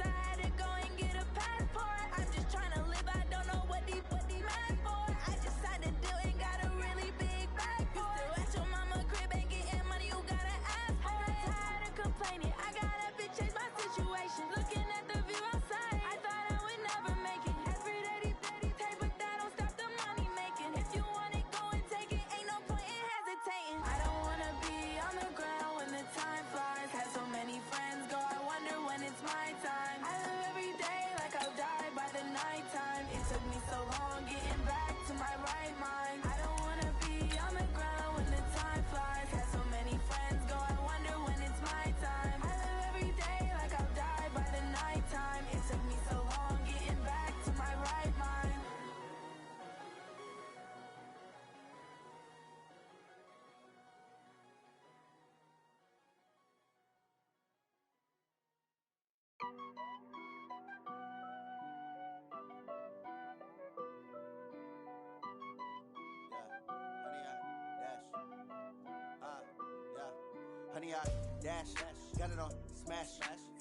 I had to go and get a passport. I'm just trying to live, I don't know what these mad for. I just signed a deal and got a really big bag for it. You still at your mama crib, ain't getting money, you gotta ask for it. I'm tired of complaining, I gotta bitch change my situation. Looking at the view outside, I thought I would never make it. Every day they take, but that don't stop the money making. If you want it, go and take it, ain't no point in hesitating. I don't wanna be on the ground when the time flies. Had so many friends go, I wonder when it's my time. I live every day like I'll die by the nighttime. It took me so long getting back to my right mind. I don't wanna be on the ground when the time flies. Had so many friends go, I wonder when it's my time. I live every day like I'll die by the nighttime. It took me so long getting back to my right mind. Honey, I dash, got it on smash,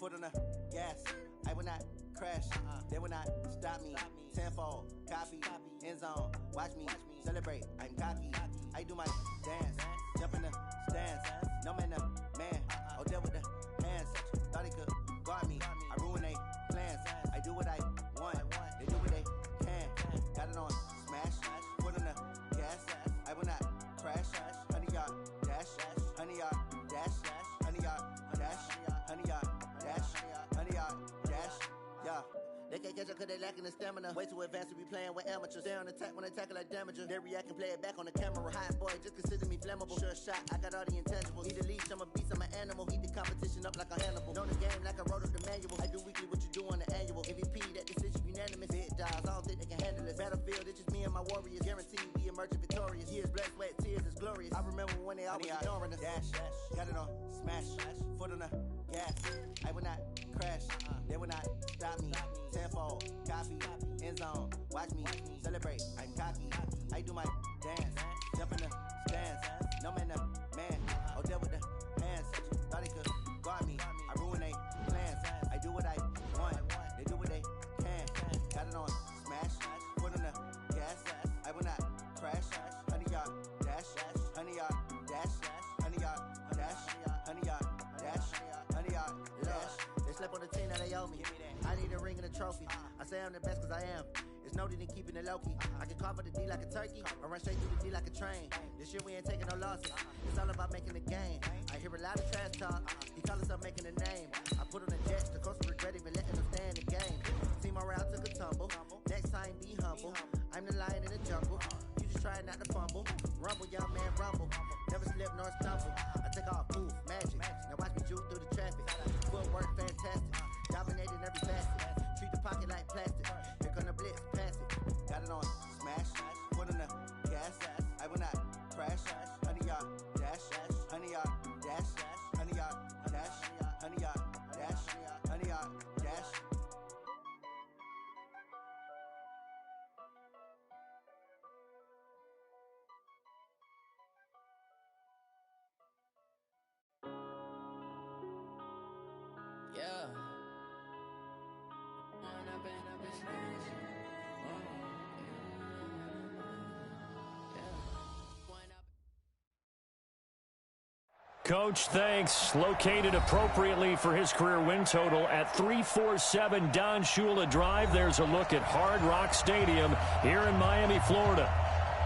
foot on the gas. I will not crash, they will not stop me. Tenfold, copy, end zone, watch me celebrate. I'm cocky, I do my dance, jump in the stands. No man, man, oh there with the hands. Thought he could guard me, I ruin they plans. I do what I want, they do what they can. Got it on smash, foot on the gas. I will not crash, honey, y'all dash, honey, y'all dash, honey, y'all dash, honey, y'all dash, honey, y'all dash, yeah. They can't catch up cause they lacking the stamina. Way too advanced to be playing with amateurs. Stay on attack when they tackle like damager. They react and play it back on the camera. Hot boy, just consider me flammable. Sure shot, I got all the intangibles. Need a leash, I'm a beast, I'm an animal. Eat the competition up like a Hannibal. Know the game like I wrote up the manual. I do weekly what you do on the annual. MVP, that decision unanimous. Big dials, I don't think they can handle it. Battlefield, it's just me and my warriors. Guaranteed we emerge victorious. Years, blood, sweat, tears, it's glorious. I remember when they always ignoring us. Dash, got it on smash, foot on the gas. I will not crash, they will not stop me. Tenfold, copy, end zone, watch me celebrate. I'm cocky, I do my dance, jump in the stands. No man, man, oh there with the hands. Thought he could guard me, I ruin they plans. I do what I want, they do what they can. Got it on smash, foot on the gas. I will not crash, honey, y'all dash, honey, y'all dash, honey, y'all dash, honey, y'all dash, honey, y'all dash. They slept on the team, now they owe me. I need a ring and a trophy. I say I'm the best cause I am. It's no need in keeping it low-key. I can carve up the D like a turkey or run straight through the D like a train. This year we ain't taking no losses. It's all about making the game. I hear a lot of trash talk. He call us up making a name. I put on the jets, the coast regret even letting them stay in the game. Team morale took a tumble. Next time be humble. I'm the lion in the jungle. You just try not to fumble. Rumble, young man, rumble. Never slip nor stumble. I take off, move, magic. Now watch me juke through the traffic. Footwork fantastic. Dominating every facet. Treat the pocket like plastic. Here come the blitz, pass it. Got it on smash, foot on the gas. I will not crash, honey, y'all dash, honey, y'all dash, honey, y'all dash, honey, y'all dash, honey, y'all dash. Yeah. Coach, thanks. Located appropriately for his career win total at 347 Don Shula Drive. There's a look at Hard Rock Stadium here in Miami, Florida.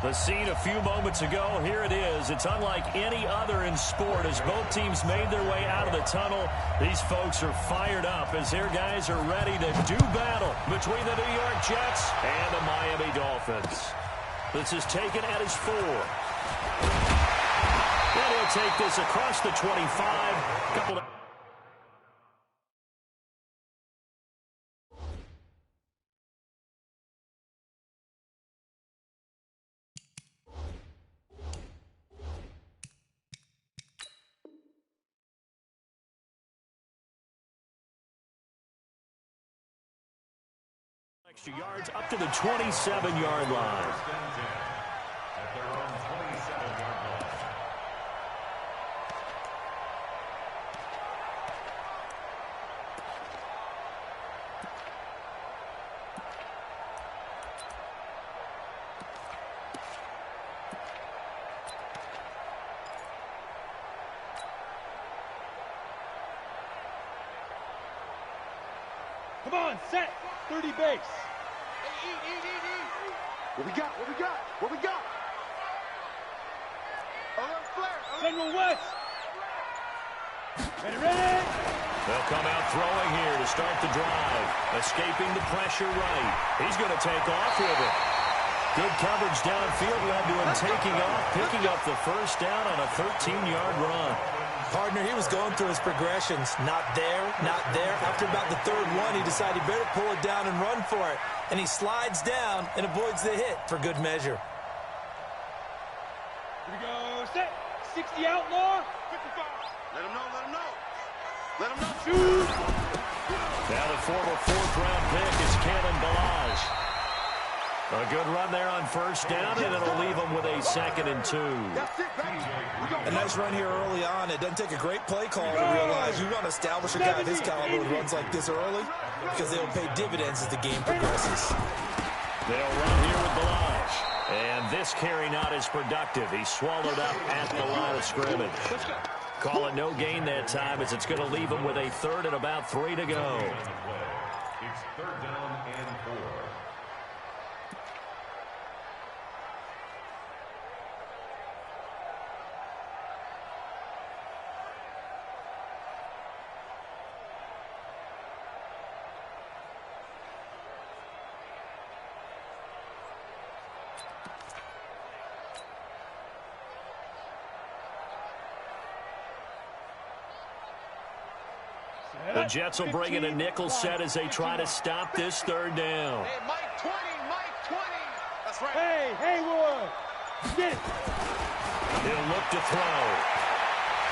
The scene a few moments ago, here it is. It's unlike any other in sport as both teams made their way out of the tunnel. These folks are fired up as their guys are ready to do battle between the New York Jets and the Miami Dolphins. This is taken at his 4. And he'll take this across the 25. Extra yards up to the 27-yard line. on, set. 30 base. What we got? What we got? What we got? Central West. Ready. They'll come out throwing here to start the drive. Escaping the pressure right. He's going to take off with it. Good coverage downfield led to him taking off, picking up the first down on a 13-yard run. Partner, he was going through his progressions. Not there, not there. After about the third one, he decided he better pull it down and run for it. And he slides down and avoids the hit for good measure. Here we go, set. 60 outlaw. 55. Let him know, let him know. Let him know. Shoot. Now the former fourth-round pick is Kalen Balaj. A good run there on first down, and it'll leave him with a 2nd and 2. That's it, baby. A nice run here early on. It doesn't take a great play call to realize you want to establish a guy of his caliber with runs like this early because they'll pay dividends as the game progresses. They'll run here with Balaj. And this carry not as productive. He's swallowed up at the line of scrimmage. Call it no gain that time as it's going to leave him with a 3rd and about 3 to go. It's 3rd down and 4. The Jets will bring in a nickel set as they try to stop this 3rd down. Hey, Mike 20, Mike 20. That's right. Hey, Haywood. Get it. He'll look to throw.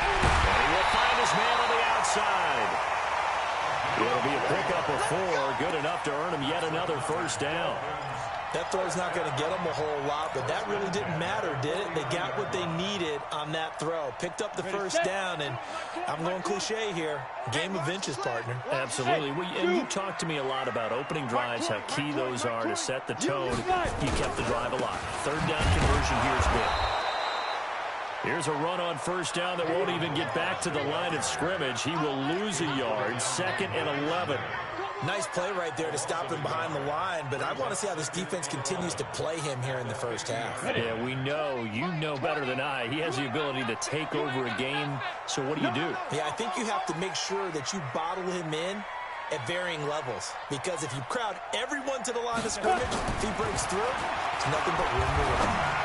And he will find his man on the outside. It'll be a pickup of 4, good enough to earn him yet another first down. That throw's not going to get them a whole lot, but that really didn't matter, did it? They got what they needed on that throw. Picked up the first down, and I'm going cliche here. Game of inches, partner. Absolutely. And you talked to me a lot about opening drives, how key those are to set the tone. You kept the drive alive. 3rd down conversion here is big. Here's a run on first down that won't even get back to the line of scrimmage. He will lose a yard. 2nd and 11. Nice play right there to stop him behind the line, but I want to see how this defense continues to play him here in the first half. Yeah, we know. You know better than I. He has the ability to take over a game. So what do you do? Yeah, I think you have to make sure that you bottle him in at varying levels, because if you crowd everyone to the line of scrimmage, if he breaks through, it's nothing but room to run.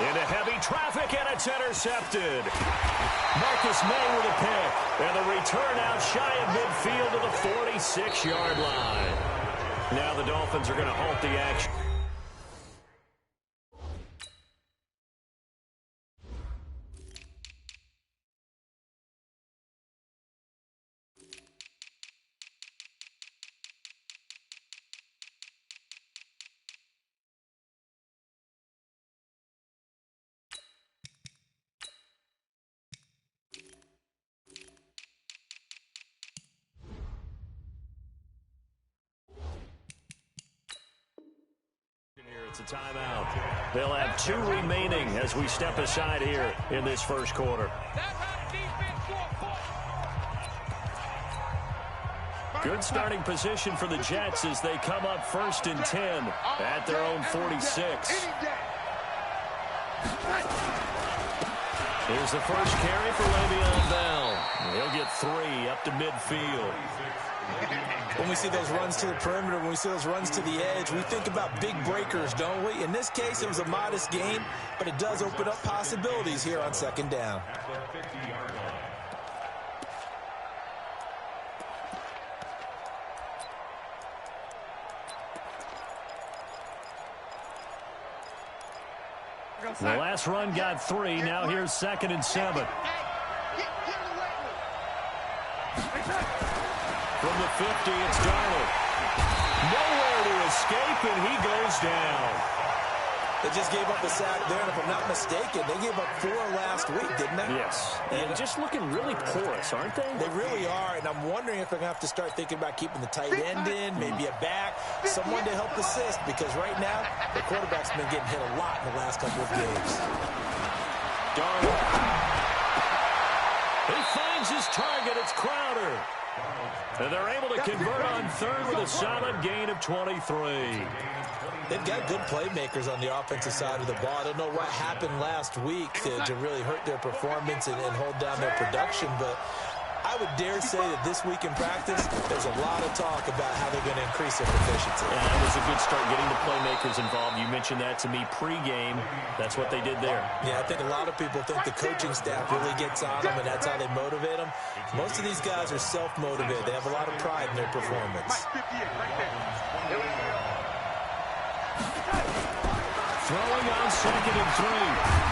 Into heavy traffic, and it's intercepted. Marcus May with a pick. And the return out shy of midfield to the 46-yard line. Now the Dolphins are going to halt the action. It's a timeout. They'll have 2 remaining as we step aside here in this first quarter. Good starting position for the Jets as they come up 1st and 10 at their own 46. Here's the first carry for Le'Veon Bell. He'll get 3 up to midfield. When we see those runs to the perimeter, when we see those runs to the edge, we think about big breakers, don't we? In this case, it was a modest gain, but it does open up possibilities here on 2nd down. The last run got 3. Now here's 2nd and 7. From the 50, it's Darnold. Nowhere to escape, and he goes down. They just gave up a sack there, and if I'm not mistaken, they gave up 4 last week, didn't they? Yes. And just looking really porous, aren't they? They really are, and I'm wondering if they're going to have to start thinking about keeping the tight end in, maybe a back, someone to help assist, because right now, the quarterback's been getting hit a lot in the last couple of games. Darnold. He finds his target. It's Crowder. And they're able to convert on third with a solid gain of 23. They've got good playmakers on the offensive side of the ball. I don't know what happened last week to really hurt their performance and hold down their production, but I would dare say that this week in practice, there's a lot of talk about how they're going to increase their proficiency. Yeah, that was a good start getting the playmakers involved. You mentioned that to me pregame. That's what they did there. Yeah, I think a lot of people think the coaching staff really gets on them, and that's how they motivate them. Most of these guys are self-motivated. They have a lot of pride in their performance. Throwing on second and 3.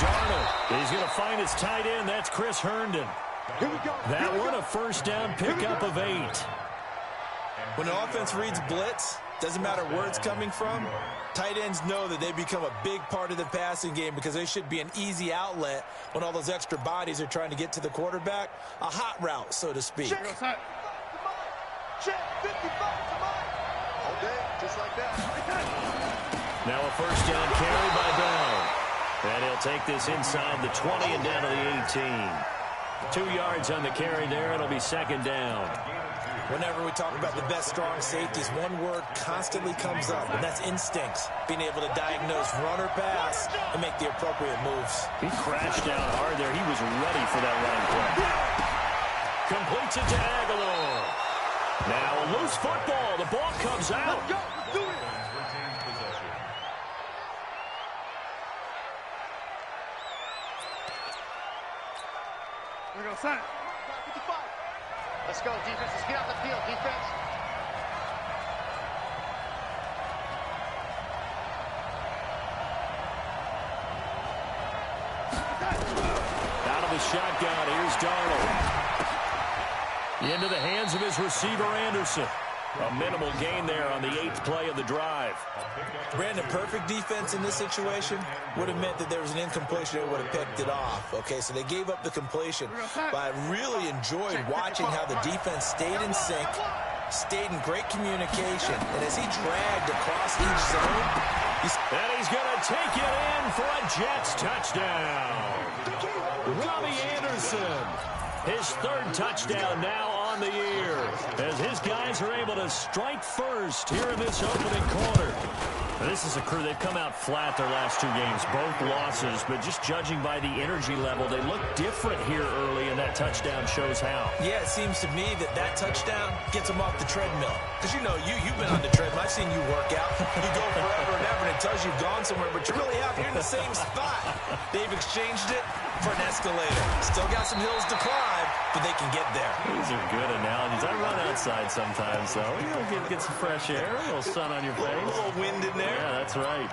Darnold. He's going to find his tight end. That's Chris Herndon. That one a first down pickup of 8. When an offense reads blitz, doesn't matter where it's coming from, tight ends know that they become a big part of the passing game because they should be an easy outlet when all those extra bodies are trying to get to the quarterback. A hot route, so to speak. Check 55 all day, just like that. Now a first down carry by Bell. And he'll take this inside the 20 and down to the 18. 2 yards on the carry there. It'll be second down. Whenever we talk about the best strong safeties, one word constantly comes up, and that's instincts. Being able to diagnose run or pass and make the appropriate moves. He crashed down hard there. He was ready for that running play. Completes it to Aguilar. Now a loose football. The ball comes out. Let's go. Let's do it. We're going to sign. 55. Let's go, defense. Let's get out the field, defense. Out of the shotgun. Here's Darnold. Into the hands of his receiver, Anderson. A minimal gain there on the 8th play of the drive. Brandon, perfect defense in this situation would have meant that there was an incompletion. They would have picked it off. Okay, so they gave up the completion. But I really enjoyed watching how the defense stayed in sync, stayed in great communication. And as he dragged across each zone, and he's going to take it in for a Jets touchdown. Robbie Anderson, his 3rd touchdown now on the year, as his guys are able to strike first here in this opening quarter. This is a crew. They've come out flat their last 2 games, both losses, but just judging by the energy level, they look different here early, and that touchdown shows how. Yeah, it seems to me that touchdown gets them off the treadmill. Because, you know, you've been on the treadmill. I've seen you work out. You go forever and ever, and it tells you you've gone somewhere, but you really haven't. You're in the same spot. They've exchanged it for an escalator. Still got some hills to climb, but they can get there. These are good analogies. I run outside sometimes, though. You know, get some fresh air, a little sun on your face. A little wind in there. Yeah, that's right.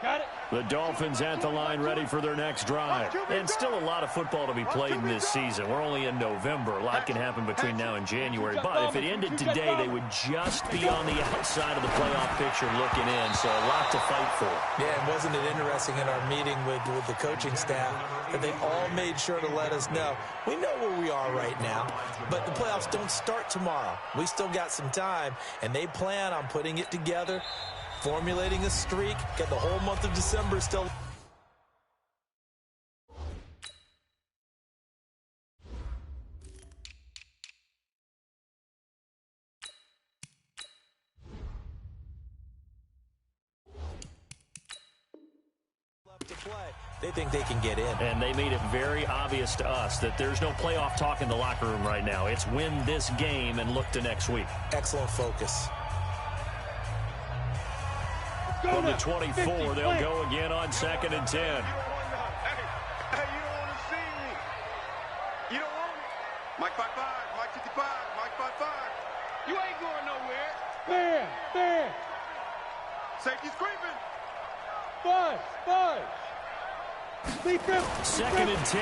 Got it. The Dolphins at the line ready for their next drive. And still a lot of football to be played in this season. We're only in November. A lot can happen between now and January. But if it ended today, they would just be on the outside of the playoff picture looking in. So a lot to fight for. Yeah, and wasn't it interesting in our meeting with the coaching staff that they all made sure to let us know, we know where we are right now, but the playoffs don't start tomorrow. We still got some time, and they plan on putting it together, formulating a streak, got the whole month of December still. Left to play. They think they can get in. And they made it very obvious to us that there's no playoff talk in the locker room right now. It's win this game and look to next week. Excellent focus. From the 24, they'll go again on 2nd and 10. Hey, you don't want to see me. You don't want me. Mike 5-5, Mike 55, Mike 5-5. You ain't going nowhere. There. Safety's creeping. Five. Defense. 2nd and 10.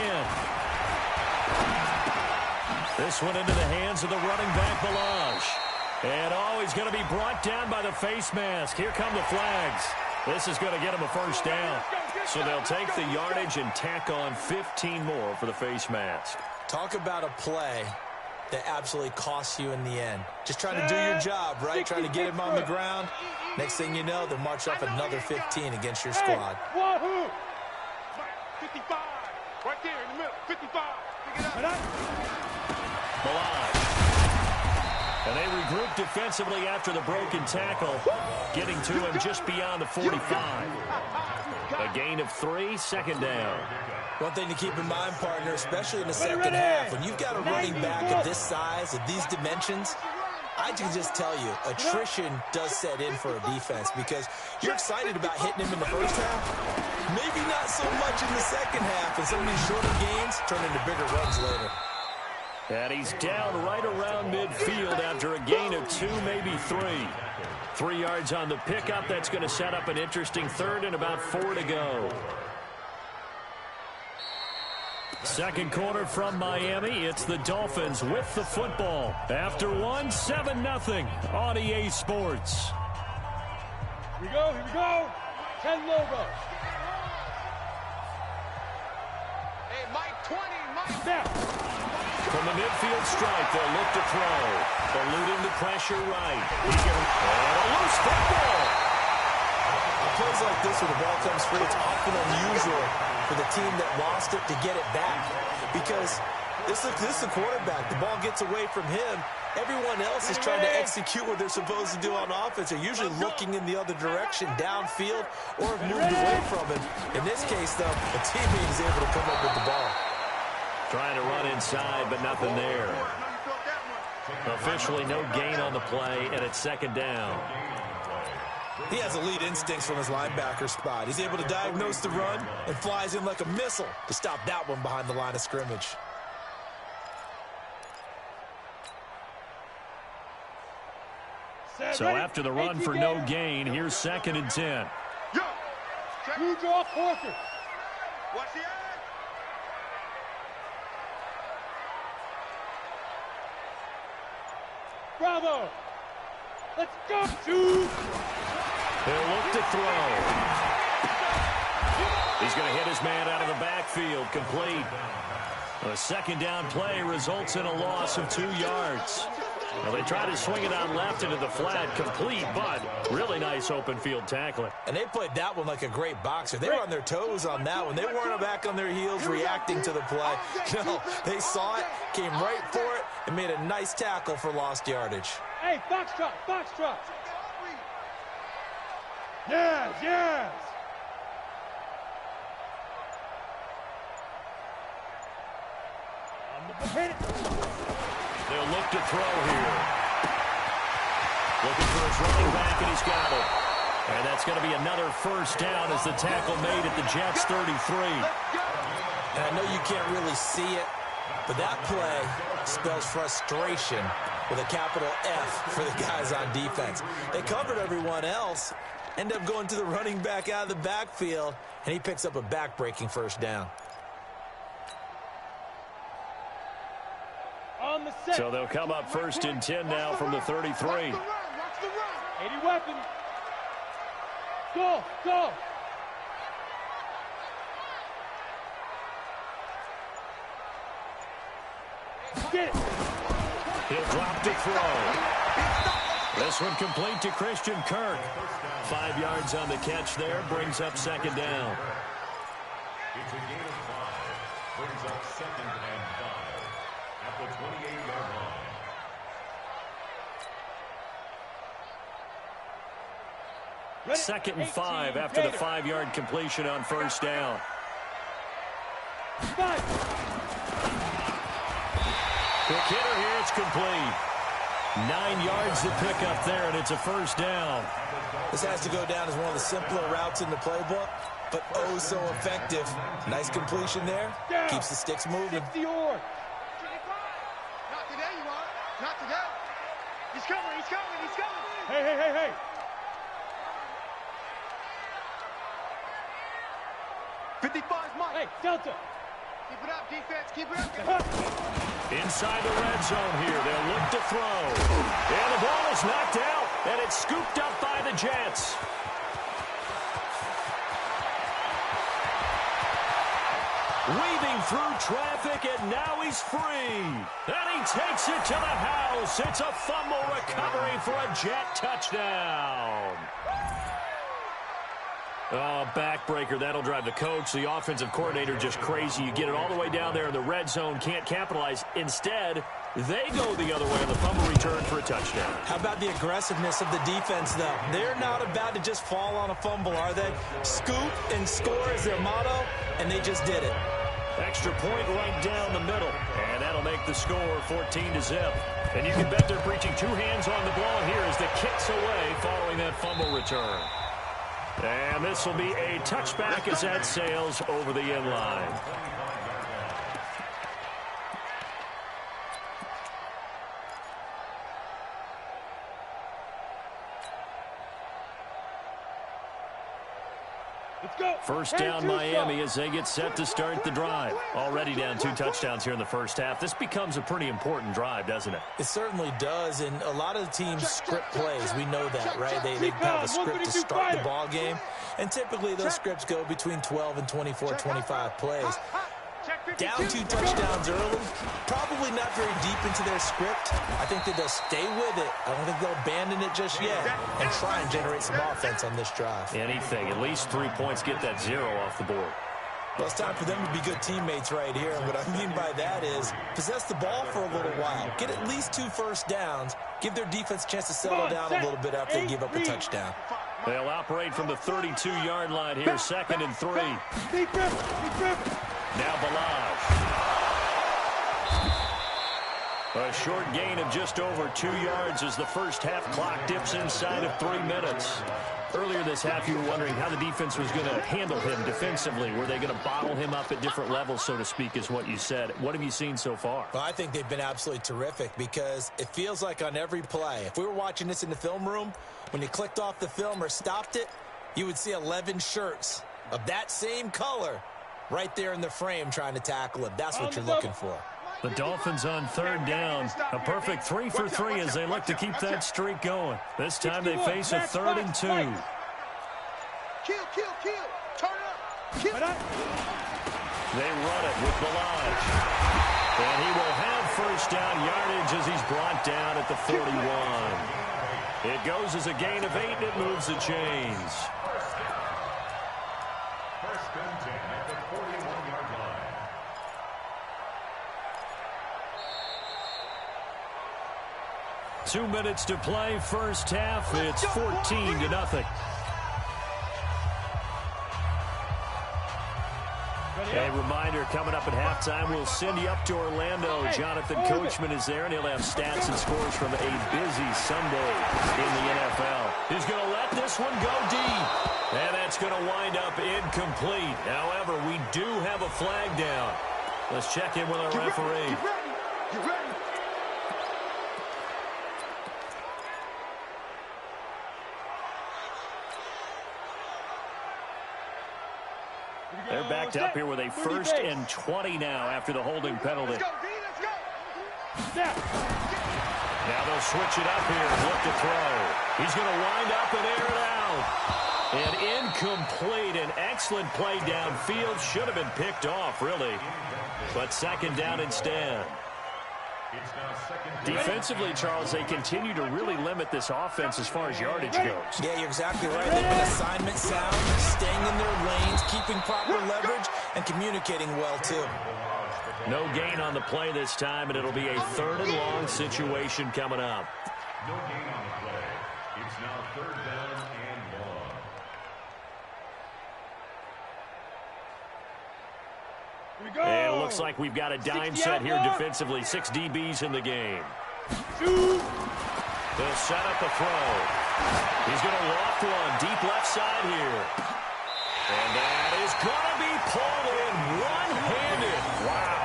This one into the hands of the running back, Balazs. And he's going to be brought down by the face mask. Here come the flags. This is going to get him a first down. So they'll take the yardage and tack on 15 more for the face mask. Talk about a play that absolutely costs you in the end. Just trying to do your job, right? Trying to get him on the ground. Next thing you know, they'll march off another 15 against your squad. Wahoo! 55. Right there in the middle. 55. Pick it up. Milan. And they regroup defensively after the broken tackle, getting to him just beyond the 45. A gain of 3, second down. One thing to keep in mind, partner, especially in the second half, when you've got a running back of this size, of these dimensions, I can just tell you, attrition does set in for a defense because you're excited about hitting him in the first half. Maybe not so much in the second half, and some of these shorter gains turn into bigger runs later. And he's down right around midfield after a gain of 2, maybe 3. 3 yards on the pickup. That's going to set up an interesting third and about 4 to go. Second quarter from Miami. It's the Dolphins with the football. After 1, 7-0 on EA Sports. Here we go. 10 logo. Hey, Mike 20, Mike. Now. From the midfield stripe, they'll look to throw. Eluding the pressure right. And a loose football. Plays like this where the ball comes free, it's often unusual for the team that lost it to get it back. Because this is the quarterback. The ball gets away from him. Everyone else is trying to execute what they're supposed to do on offense. They're usually looking in the other direction, downfield, or have moved away from it. In this case, though, a teammate is able to come up with the ball. Trying to run inside, but nothing there. Officially no gain on the play, and it's second down. He has elite instincts from his linebacker spot. He's able to diagnose the run and flies in like a missile to stop that one behind the line of scrimmage. So after the run for no gain, here's 2nd and 10. You draw Corker. Watch the eye. Bravo. Let's go. 2. He'll look to throw. He's going to hit his man out of the backfield, complete. A second down play results in a loss of 2 yards. Well, they try to swing it out left into the flat, complete, but really nice open field tackling. And they played that one like a great boxer. They were on their toes on that one. They weren't back on their heels reacting to the play. No, they saw it, came right for it, and made a nice tackle for lost yardage. Hey, foxtrot. Yes. Hit it. They'll look to throw here. Looking for his running back, and he's got it. And that's going to be another first down as the tackle made at the Jets' 33. And I know you can't really see it, but that play spells frustration with a capital F for the guys on defense. They covered everyone else, end up going to the running back out of the backfield, and he picks up a back-breaking first down. So they'll come up 1st and 10 now from the 33. Watch the run. 80 weapon. Go. Get it. He'll drop to throw. This one complete to Christian Kirk. 5 yards on the catch there, brings up second down. It's a gain of 5. Brings up 2nd and 5 at the 28-yard line. 2nd and 5 after the 5-yard completion on first down. Quick hitter here, it's complete. 9 yards to pick up there, and it's a first down. This has to go down as one of the simpler routes in the playbook, but oh so effective. Nice completion there. Keeps the sticks moving. 60 yard. Not today, you are. Not today. He's coming. Hey. 55's Mike. Hey, Delta. Keep it up, defense. Keep it up. Inside the red zone here, they'll look to throw. And the ball is knocked out, and it's scooped up by the Jets. Weaving through traffic, and now he's free. And he takes it to the house. It's a fumble recovery for a Jet touchdown. Oh, backbreaker. That'll drive the coach, the offensive coordinator, just crazy. You get it all the way down there in the red zone, can't capitalize. Instead, they go the other way on the fumble return for a touchdown. How about the aggressiveness of the defense, though? They're not about to just fall on a fumble, are they? Scoop and score is their motto, and they just did it. Extra point right down the middle, and that'll make the score 14-0. And you can bet they're preaching two hands on the ball here as the kick's away following that fumble return. And this will be a touchback as that sails over the end line. First down Miami as they get set to start the drive. Already down 2 touchdowns here in the first half. This becomes a pretty important drive, doesn't it? It certainly does, and a lot of the teams script plays. We know that, right? They have a script to start the ball game, and typically those scripts go between 12 and 24, 25 plays. Down 2 touchdowns early, probably not very deep into their script. I think that they'll stay with it. I don't think they'll abandon it just yet and try and generate some offense on this drive. Anything, at least 3 points, get that 0 off the board. Well, it's time for them to be good teammates right here. And what I mean by that is possess the ball for a little while. Get at least 2 first downs. Give their defense a chance to settle down a little bit after they give up a touchdown. They'll operate from the 32-yard line here, 2nd and 3. Now Balaj. A short gain of just over 2 yards as the first half clock dips inside of 3 minutes. Earlier this half, you were wondering how the defense was going to handle him defensively. Were they going to bottle him up at different levels, so to speak, is what you said. What have you seen so far? Well, I think they've been absolutely terrific because it feels like on every play, if we were watching this in the film room, when you clicked off the film or stopped it, you would see 11 shirts of that same color right there in the frame trying to tackle him. That's what you're looking for. The Dolphins on 3rd down. A perfect 3 for 3 as they look to keep that streak going. This time they face a 3rd and 2. Kill. Turn up. They run it with Balaj. And he will have first down yardage as he's brought down at the 41. It goes as a gain of 8, and it moves the chains. First and 10 at the 41-yard line. Two minutes to play, first half. It's 14-0. A reminder, coming up at halftime, we'll send you up to Orlando. Jonathan Coachman is there, and he'll have stats and scores from a busy Sunday in the NFL. He's going to let this one go deep, and that's going to wind up incomplete. However, we do have a flag down. Let's check in with our referee. Get ready. They're backed up here with a 1st and 20 now after the holding penalty. Let's go. Now they'll switch it up here and look to throw. He's going to wind up and air it out. And incomplete. An excellent play downfield. Should have been picked off, really. But 2nd down instead. Defensively, Charles, they continue to really limit this offense as far as yardage goes. Yeah, you're exactly right. They've been assignment sound, staying in their lanes, keeping proper leverage, and communicating well, too. No gain on the play this time, and it'll be a 3rd and long situation coming up. No gain on the play. It's now 3rd down and long. And it looks like we've got a dime set here defensively. 6 DBs in the game. They'll set up a throw. He's going to loft one deep left side here. And that is going to be pulled in one-handed. Wow.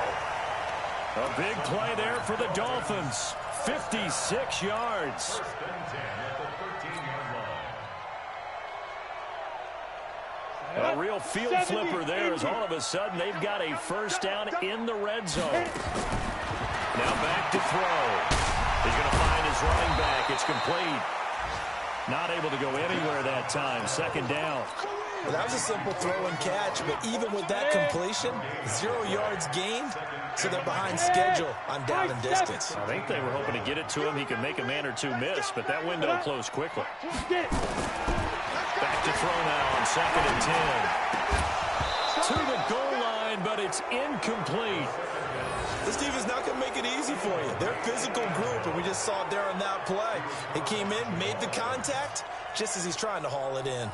A big play there for the Dolphins. 56 yards. 1st and 10 at the 13-yard line. A real field flipper there as all of a sudden they've got a first down in the red zone. Now back to throw. He's going to find his running back. It's complete. Not able to go anywhere that time. 2nd down. Well, that was a simple throw and catch, but even with that completion, 0 yards gained, so they're behind schedule on down and distance. I think they were hoping to get it to him. He could make a man or two miss, but that window closed quickly. Back to throw now on 2nd and 10. To the goal line, but it's incomplete. This defense not going to make it easy for you. They're a physical group, and we just saw it there on that play. He came in, made the contact, just as he's trying to haul it in.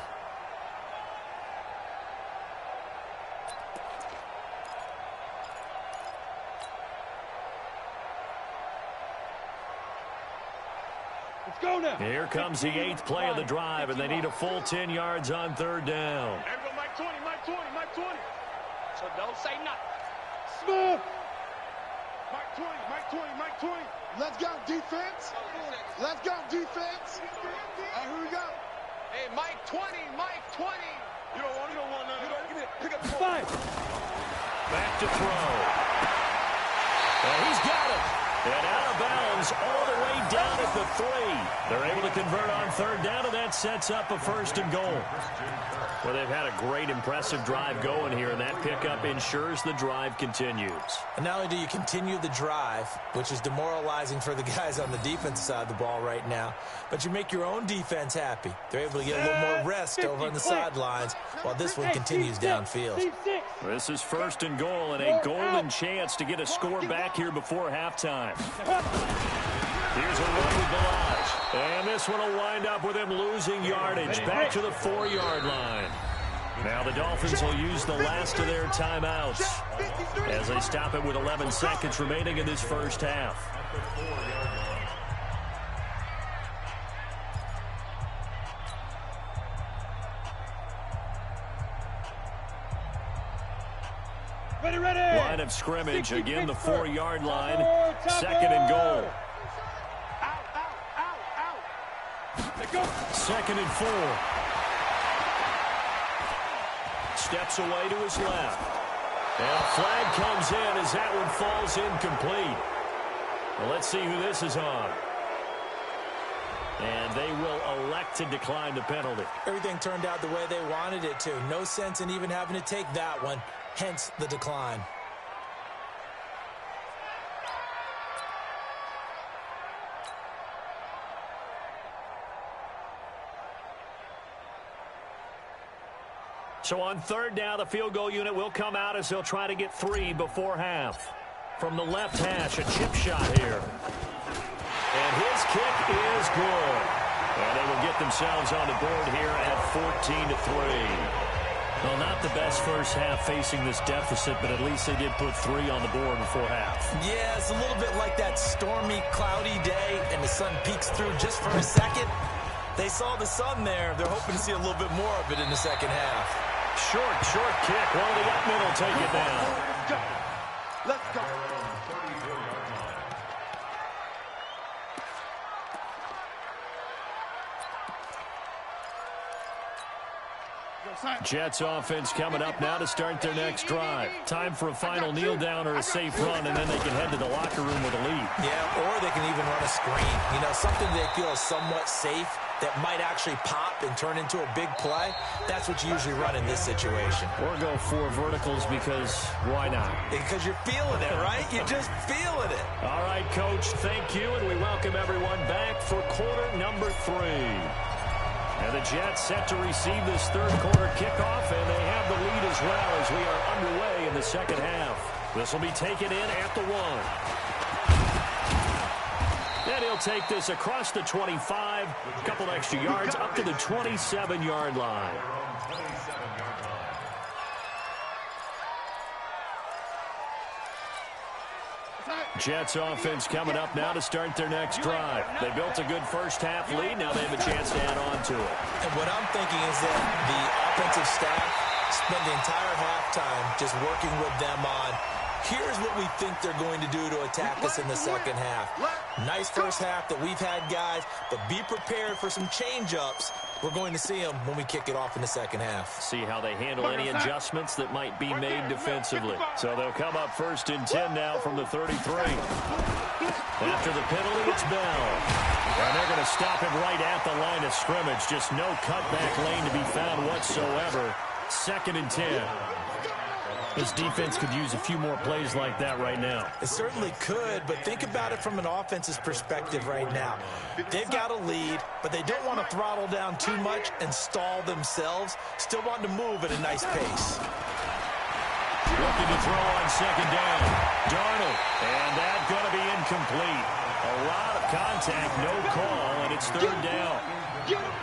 Let's go now. Here comes the 8th play of the drive, and they need a full 10 yards on 3rd down. Everyone, Mike 20, Mike 20, Mike 20. So don't say nothing. Smith. Mike 20, Mike 20, Mike 20. Let's go, defense. Let's go, defense. Here we go. Hey, Mike 20, Mike 20. You don't want none of that. Pick up the ball. Five. Back to throw. And he's got it. And out of bounds all the way down at the 3. They're able to convert on 3rd down, and that sets up a 1st and goal. Well, they've had a great, impressive drive going here, and that pickup ensures the drive continues. And not only do you continue the drive, which is demoralizing for the guys on the defensive side of the ball right now, but you make your own defense happy. They're able to get a little more rest over on the sidelines while this one continues downfield. This is 1st and goal, and a golden chance to get a score back here before halftime. Here's a run with Balaj. And this one will wind up with him losing yardage. Back to the 4-yard line. Now the Dolphins will use the last of their timeouts as they stop it with 11 seconds remaining in this first half. Ready. Line of scrimmage, again the 4-yard line. 2nd and goal. Out. 2nd and 4. Steps away to his left. And a flag comes in as that one falls incomplete. Well, let's see who this is on. And they will elect to decline the penalty. Everything turned out the way they wanted it to. No sense in even having to take that one, hence the decline. So on 3rd down, the field goal unit will come out as they'll try to get 3 before half. From the left hash, a chip shot here. And his kick is good. And they will get themselves on the board here at 14-3. Well, not the best first half facing this deficit, but at least they did put 3 on the board before half. Yeah, it's a little bit like that stormy, cloudy day, and the sun peeks through just for a second. They saw the sun there. They're hoping to see a little bit more of it in the second half. Short kick. Well, the up middle take it down. Let's go. Jets offense coming up now to start their next drive. Time for a final kneel down or a safe run, and then they can head to the locker room with a lead. Yeah, or they can even run a screen. You know, something they feel is somewhat safe that might actually pop and turn into a big play. That's what you usually run in this situation. Or go 4 verticals because why not? Because you're feeling it, right? You're just feeling it. All right, Coach, thank you, and we welcome everyone back for quarter number 3. And the Jets set to receive this 3rd quarter kickoff, and they have the lead as well as we are underway in the second half. This will be taken in at the 1. And he'll take this across the 25, a couple extra yards, up to the 27-yard line. Jets offense coming up now to start their next drive. They built a good first half lead. Now they have a chance to add on to it. And what I'm thinking is that the offensive staff spent the entire halftime just working with them on, here's what we think they're going to do to attack us in the second half. Nice first half that we've had, guys, but be prepared for some change-ups We're going to see them when we kick it off in the second half. See how they handle any adjustments that might be made defensively. So they'll come up 1st and 10 now from the 33. After the penalty, it's Bell. And they're going to stop him right at the line of scrimmage. Just no cutback lane to be found whatsoever. 2nd and 10. This defense could use a few more plays like that right now. It certainly could, but think about it from an offense's perspective right now. They've got a lead, but they don't want to throttle down too much and stall themselves. Still want to move at a nice pace. Looking to throw on 2nd down. Darnold, and that's going to be incomplete. A lot of contact, no call, and it's 3rd down.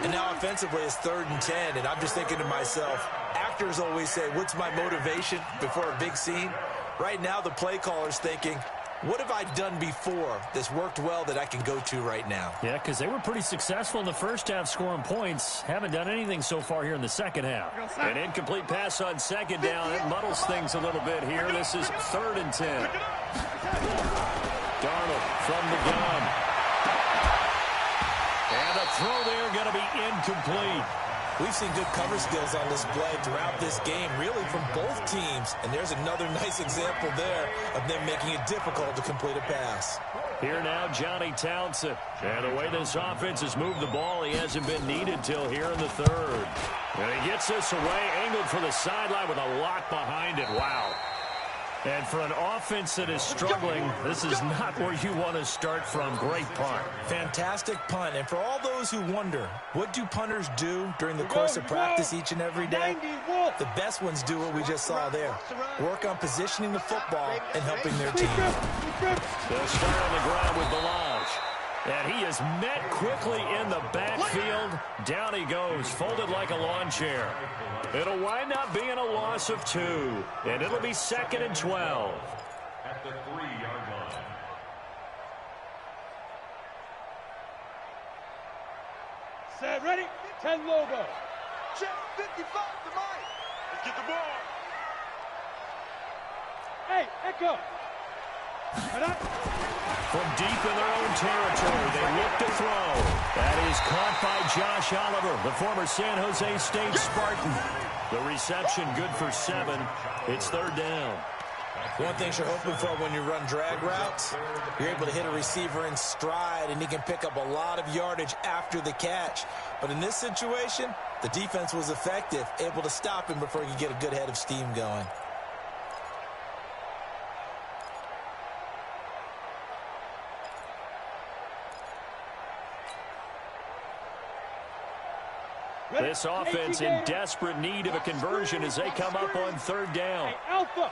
And now offensively it's 3rd and 10, and I'm just thinking to myself, actors always say, what's my motivation before a big scene? Right now the play caller's thinking, what have I done before that's worked well that I can go to right now? Yeah, because they were pretty successful in the first half scoring points. Haven't done anything so far here in the second half. An incomplete pass on 2nd down. It muddles things a little bit here. This is 3rd and 10. Darnold from the gun. And a throw there going to be incomplete. We've seen good cover skills on display throughout this game, really from both teams. And there's another nice example there of them making it difficult to complete a pass. Here now, Johnny Townsend. And the way this offense has moved the ball, he hasn't been needed till here in the 3rd. And he gets this away, angled for the sideline with a lock behind it. Wow. And for an offense that is struggling, this is not where you want to start from. Great punt. Fantastic punt. And for all those who wonder, what do punters do during the course of practice each and every day? The best ones do what we just saw there. Work on positioning the football and helping their team. They'll start on the ground with Balaj. And he is met quickly in the backfield. Down he goes, folded like a lawn chair. It'll wind up being a loss of 2. And it'll be 2nd and 12. At the 3-yard line. Set, ready? 10 logo. Check 55 to Mike. Let's get the ball. Hey, Echo. From deep in their own territory, they look to throw. That is caught by Josh Oliver, the former San Jose State Spartan. The reception good for 7. It's 3rd down. One thing you're hoping for when you run drag routes, you're able to hit a receiver in stride, and he can pick up a lot of yardage after the catch. But in this situation, the defense was effective, able to stop him before he could get a good head of steam going. This offense in desperate need of a conversion as they come up on 3rd down. Alpha.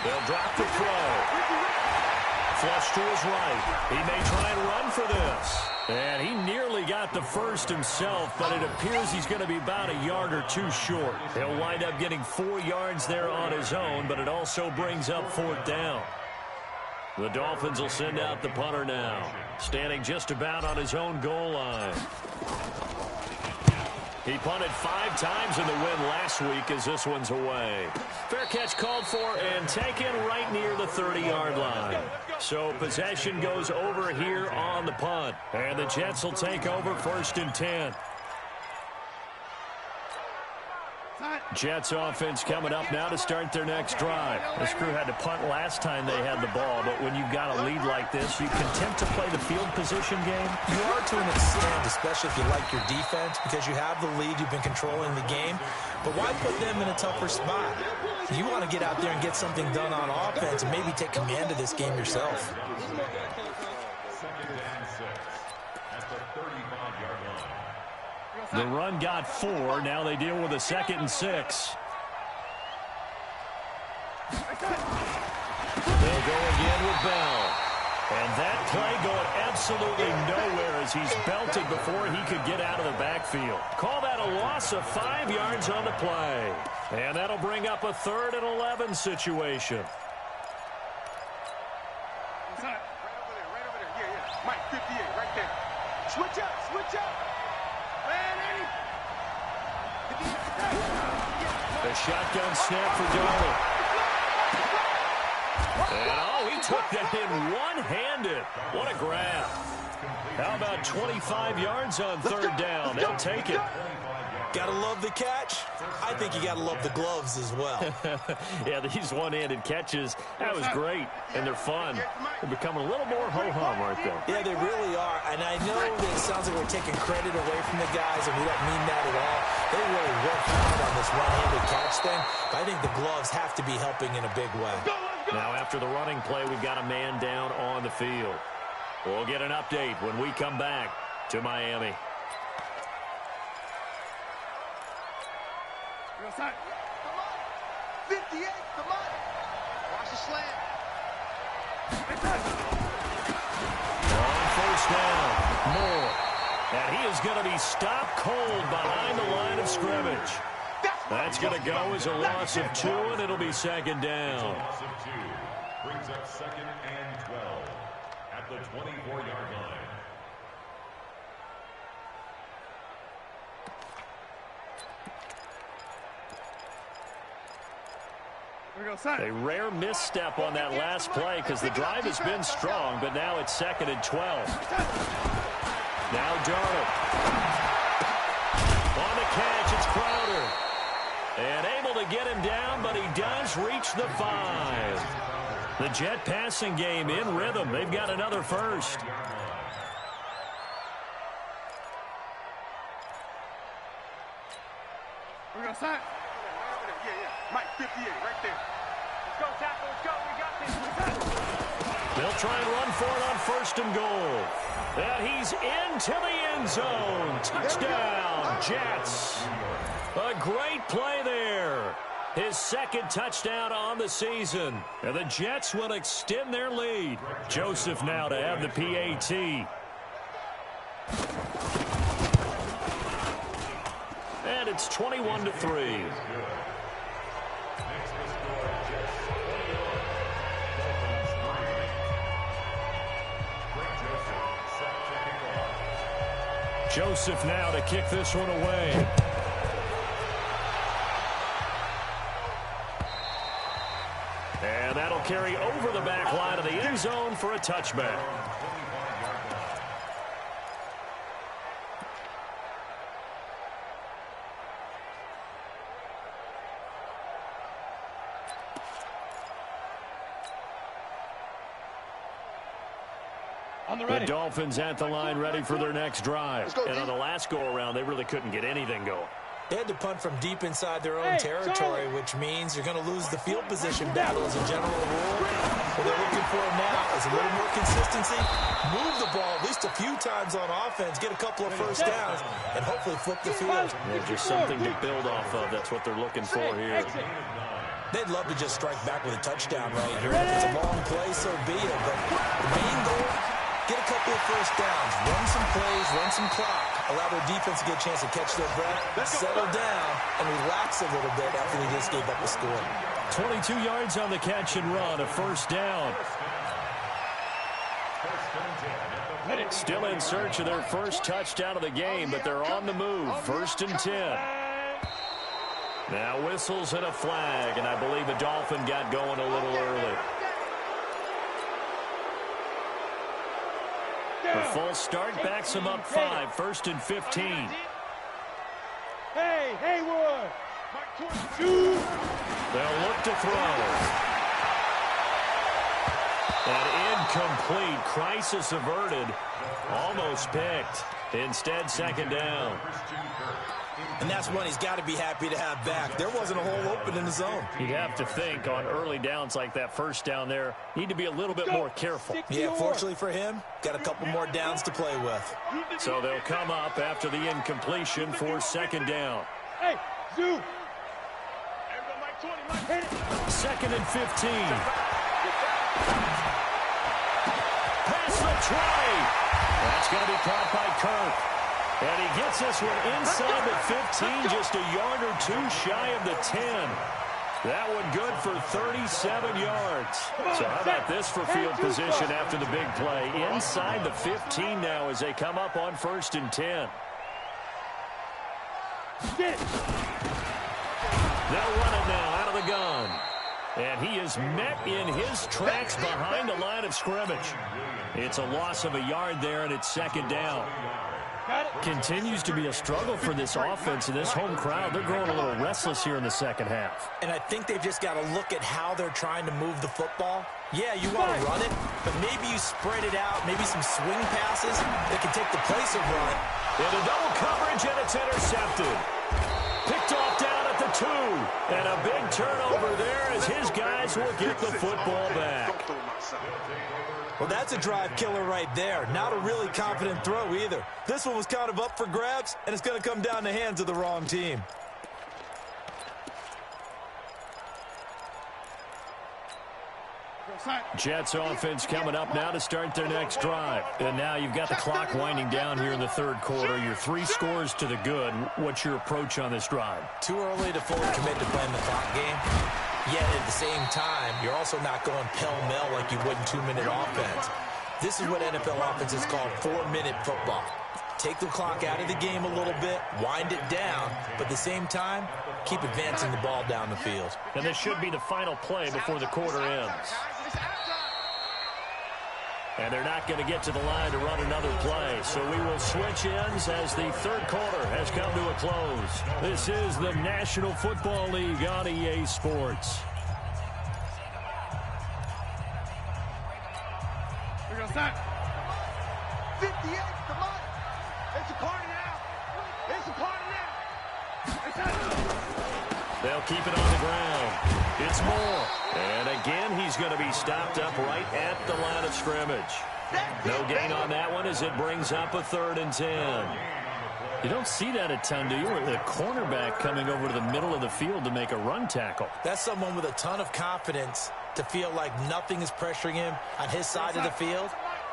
They'll drop the throw. Flush to his right. He may try and run for this. And he nearly got the first himself, but it appears he's going to be about a yard or 2 short. He'll wind up getting 4 yards there on his own, but it also brings up 4th down. The Dolphins will send out the punter now, standing just about on his own goal line. He punted 5 times in the win last week as this one's away. Fair catch called for and taken right near the 30-yard line. So possession goes over here on the punt. And the Jets will take over 1st and 10. Jets offense coming up now to start their next drive. This crew had to punt last time they had the ball, but when you've got a lead like this, you content to play the field position game? You are to an extent, especially if you like your defense, because you have the lead, you've been controlling the game. But why put them in a tougher spot? You want to get out there and get something done on offense and maybe take command of this game yourself. 2nd and 6. At the 35-yard line. The run got 4. Now they deal with a 2nd and 6. They'll go again with Bell. And that play going absolutely nowhere as he's belted before he could get out of the backfield. Call that a loss of 5 yards on the play. And that'll bring up a 3rd and 11 situation. Right over there. Yeah. Mike, 58, right there. Switch up. The shotgun snap for Darnold. And he took that in one-handed. What a grab. How about 25 yards on third down? They'll take it. Gotta love the catch. I think you gotta love the gloves as well. Yeah, these one-handed catches, that was great, and they're fun. They're becoming a little more ho-hum, aren't they? Yeah, they really are, and I know that it sounds like we're taking credit away from the guys, and we don't mean that at all. They really worked hard on this one-handed catch thing, but I think the gloves have to be helping in a big way. Now, after the running play, we've got a man down on the field. We'll get an update when we come back to Miami. 58, come on. Watch the slant. On first down, Moore. And he is going to be stopped cold behind the line of scrimmage. That's going to go as a loss of 2, and it'll be second down. Loss of 2 brings up second and 12 at the 24-yard line. A rare misstep on that last play because the drive has been strong, but now it's second and 12. Now Darnold. On the catch, it's Crowder. And able to get him down, but he does reach the 5. The Jet passing game in rhythm. They've got another first. We're going to sign. Yeah. Mike, 58, right there. Let's go, tackle. Let's go. We got this. They'll try and run for it on first and goal. And he's into the end zone. Touchdown, Jets. A great play there. His second touchdown on the season. And the Jets will extend their lead. Joseph now to have the PAT. And it's 21-3. Joseph now to kick this one away. And that'll carry over the back line of the end zone for a touchback. The Dolphins at the line ready for their next drive. And on the last go-around, they really couldn't get anything going. They had to punt from deep inside their own territory, which means you're going to lose the field position battle as a general rule. What they're looking for now is a little more consistency, move the ball at least a few times on offense, get a couple of first downs, and hopefully flip the field. Yeah, just something to build off of. That's what they're looking for here. They'd love to just strike back with a touchdown right here. If it's a long play, so be it. But the main goal, get a couple of first downs, run some plays, run some clock, allow their defense to get a chance to catch their breath, settle down, and relax a little bit after they just gave up the score. 22 yards on the catch and run, a first down. Still in search of their first touchdown of the game, but they're on the move. First and 10. Now whistles and a flag, and I believe a Dolphin got going a little early. The full start backs him up 5, first and 15. Hey, Haywood. They'll look to throw. And incomplete. Crisis averted. Almost picked. Instead, second down. And that's one he's got to be happy to have back. There wasn't a hole open in the zone. You'd have to think on early downs like that first down there, need to be a little bit more careful. Yeah, fortunately for him, got a couple more downs to play with. So they'll come up after the incompletion for second down. Hey, Zoo. Second and 15. Pass the tray. That's going to be caught by Kirk. And he gets this one inside the 15, just a yard or two shy of the 10. That one good for 37 yards. So how about this for field position after the big play? Inside the 15 now as they come up on first and 10. They'll run it now out of the gun. And he is met in his tracks behind the line of scrimmage. It's a loss of a yard there, and it's second down. Continues to be a struggle for this offense and this home crowd. They're growing a little restless here in the second half. And I think they've just got to look at how they're trying to move the football. Yeah, you want to run it, but maybe you spread it out, maybe some swing passes that can take the place of run. Into double coverage, and it's intercepted. Picked off down at the 2. And a big turnover there as his guys will get the football back. Well, that's a drive killer right there. Not a really confident throw either. This one was kind of up for grabs, and it's going to come down the hands of the wrong team. Jets offense coming up now to start their next drive. And now you've got the clock winding down here in the third quarter. Your 3 scores to the good. What's your approach on this drive? Too early to fully commit to playing the clock game. Yet at the same time, you're also not going pell-mell like you would in 2-minute offense. This is what NFL offenses call 4-minute football. Take the clock out of the game a little bit, wind it down, but at the same time, keep advancing the ball down the field. And this should be the final play before the quarter ends. And they're not going to get to the line to run another play. So we will switch ends as the third quarter has come to a close. This is the National Football League on EA Sports. We're going to start. 58, come on. It's a party now. It's a party now. It's out. They'll keep it on the ground. It's Moore. And again, he's going to be stopped up right at the line of scrimmage. No gain on that one as it brings up a 3rd and 10. You don't see that a ton, do you? The cornerback coming over to the middle of the field to make a run tackle. That's someone with a ton of confidence to feel like nothing is pressuring him on his side of the field.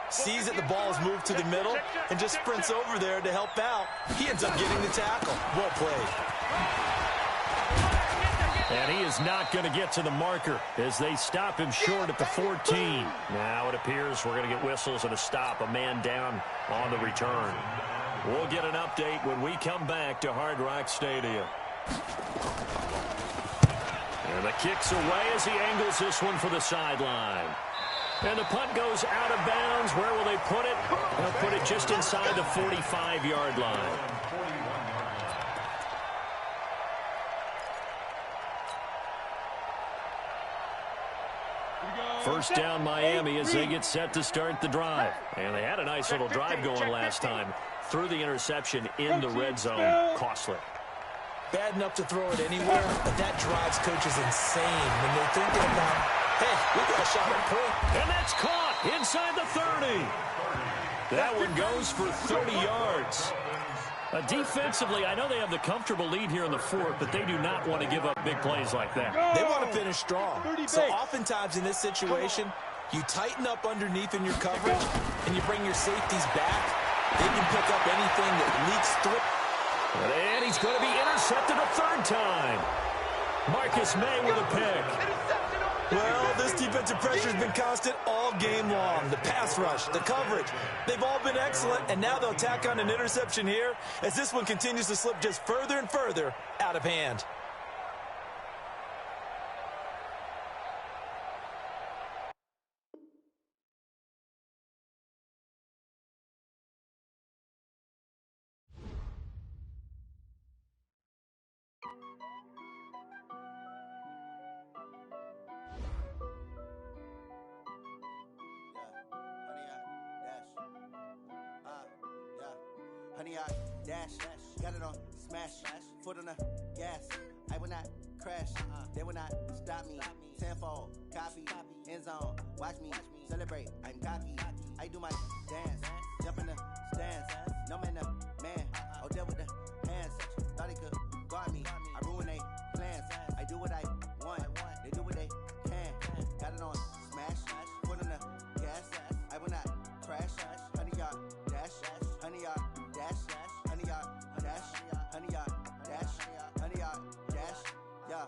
Sees that the ball is moved to the middle and just sprints over there to help out. He ends up getting the tackle. Well played. And he is not going to get to the marker as they stop him short at the 14. Now it appears we're going to get whistles and a stop, a man down on the return. We'll get an update when we come back to Hard Rock Stadium. And the kick's away as he angles this one for the sideline. And the punt goes out of bounds. Where will they put it? They'll put it just inside the 45-yard line. First down Miami as they get set to start the drive. And they had a nice little drive going last time. Threw the interception in the red zone. Costly. Bad enough to throw it anywhere, but that drives coaches insane when they're thinking about, hey, we got a shot at point. And that's caught inside the 30. That one goes for 30 yards. Defensively, I know they have the comfortable lead here in the 4th, but they do not want to give up big plays like that. They want to finish strong. So oftentimes in this situation, you tighten up underneath in your coverage, and you bring your safeties back. They can pick up anything that leaks through. And he's going to be intercepted a 3rd time. Marcus May with a pick. Well, this defensive pressure has been constant all game long. The pass rush, the coverage, they've all been excellent, and now they'll tack on an interception here as this one continues to slip just further and further out of hand. Honey, I dash, got it on smash, foot on the gas. I will not crash, they will not stop me. Tenfold, copy, end zone, watch me celebrate. I'm cocky, I do my dance, jump in the stands. No man, the man, oh, deal with the hands. Thought he could guard me, I ruin they plans. I do what I want, they do what they can. Got it on smash, foot on the gas. I will not crash, honey, y'all dash, honey, y'all. Honey, y'all, dash, yeah.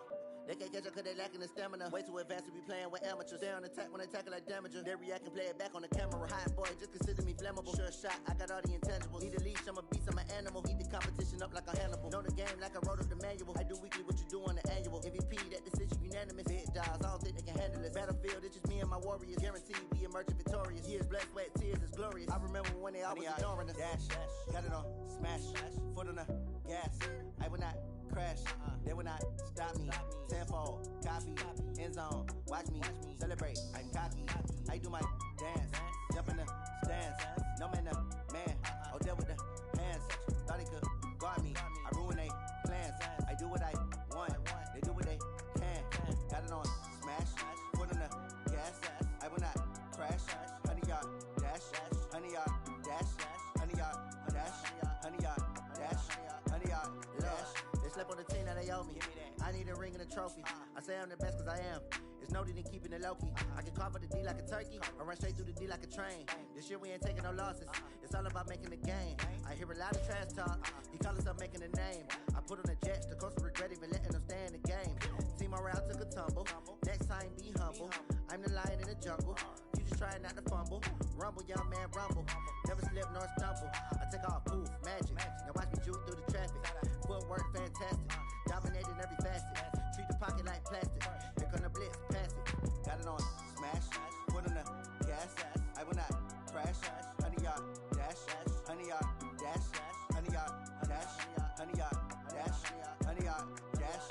They can't catch up cause they lacking the stamina. Way too advanced to be playing with amateurs. They on attack when they tackle like damager. They react and play it back on the camera. Hot boy, just consider me flammable. Sure shot, I got all the intangibles. Need a leash, I'm a beast, I'm an animal. Heat the competition up like a Hannibal. Know the game like I wrote up the manual. I do weekly what you do on the annual. MVP, that decision unanimous. Hit apologize, I don't think they can handle this. Battlefield, it's just me and my warriors. Guaranteed we emerging victorious. Years, blood, sweat, tears is glorious. I remember when they always ignoring us. Dash, got it on, smash, foot on the gas. I will not crash, they will not stop me. Tenfold, copy, end zone, watch me celebrate. I'm cocky, I do my dance, jump in the stands. No man, man, oh there with the hands. Thought they could guard me, I ruin they plans. I do what I want, they do what they can. Got it on, smash, foot on the gas. I will not crash, 100-yard dash, 100-yard dash, 100-yard dash, 100-yard dash, 100-yard dash. They slept on the team that they owe me. I need a ring and a trophy. I say I'm the best cause I am. It's noted in keeping it low-key. I can carve for the D like a turkey, or run straight through the D like a train. This year we ain't taking no losses. It's all about making the game. I hear a lot of trash talk. He call us up making a name. I put on the Jets. The coach will regret even letting them stay in the game. Team morale took a tumble. Next time be humble. I'm the lion in the jungle. You just trying not to fumble. Rumble, young man, rumble. Never slip nor stumble. I take off, poof, magic. Now watch me juke through the traffic. Footwork fantastic. Dominating every facet. Treat the pocket like plastic. Here come the blitz, pass it. Got it on, smash. Foot on the gas. I will not crash. 100-yard dash. 100-yard dash. 100-yard dash. 100-yard dash. 100-yard dash.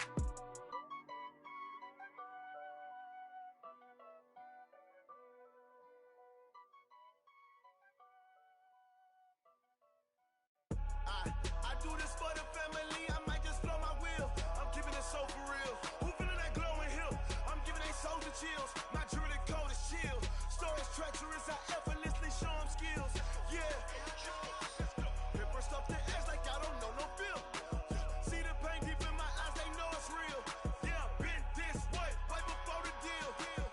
I do this for the family, I might just blow my wheel. I'm keeping it so for real. Who feeling that glowing hill? I'm giving they soldier chills. My jewelry code is chill. Stories treacherous, I effortlessly show them skills. Yeah. Paper stuff the edge like I don't know no feel. See the pain deep in my eyes, they know it's real. Yeah, been this way, right before the deal. Yeah,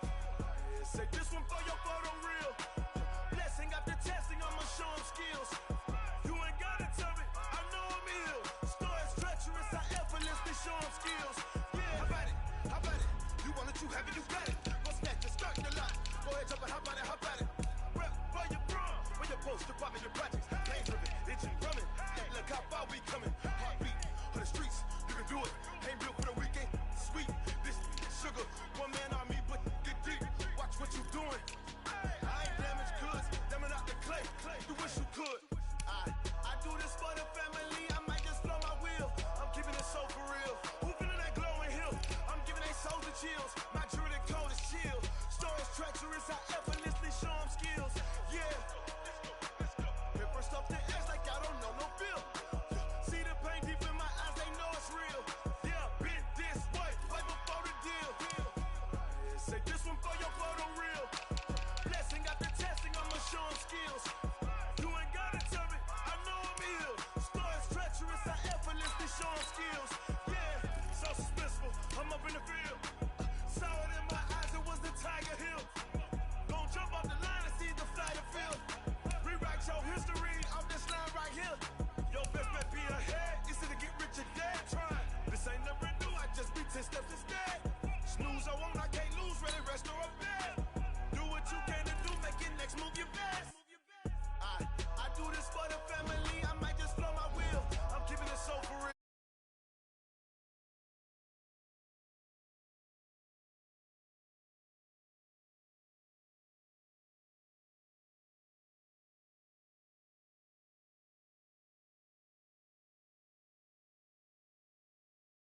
say this one for your photo real. Blessing after testing, I'ma show them skills. You ain't gotta tell me, I know I'm ill. Stories treacherous, I effortlessly show them skills. Yeah, how about it? How about it? You want it, you have it, you got it. What's next? Just start the lot. Go ahead, jump and how about it? How about it? Rep for your prom, for your poster, popping your projects. Game driven, engine drumming. Look how far we coming. Heartbeat for the streets, you can do it. Ain't built for the weekend. Sweet, this sugar, one man army, but get deep. Watch what you doing. I ain't damaged goods, damn out the clay. You wish you could. I do this for the family, I might just blow my wheel. I'm keeping it so for real. Who feeling that glowing hill? I'm giving they soldier chills. My jewelry code is chill. Stories treacherous, I effortlessly show them skills. Yeah. Paper stuff the edge like I don't know no feel. See the pain deep in my eyes, they know it's real. Yeah, been this way, right before the deal. Say this one for your photo real. Blessing after testing, I'ma show them skills. You ain't gotta tell me, I know I'm ill. Stories treacherous, I effortlessly show them skills. Yeah, so suspenseful, I'm up in the field. Saw it in my eyes, it was the Tiger Hill. Gon' jump off the line and see the flight of field. Rewrite your history off this line right here.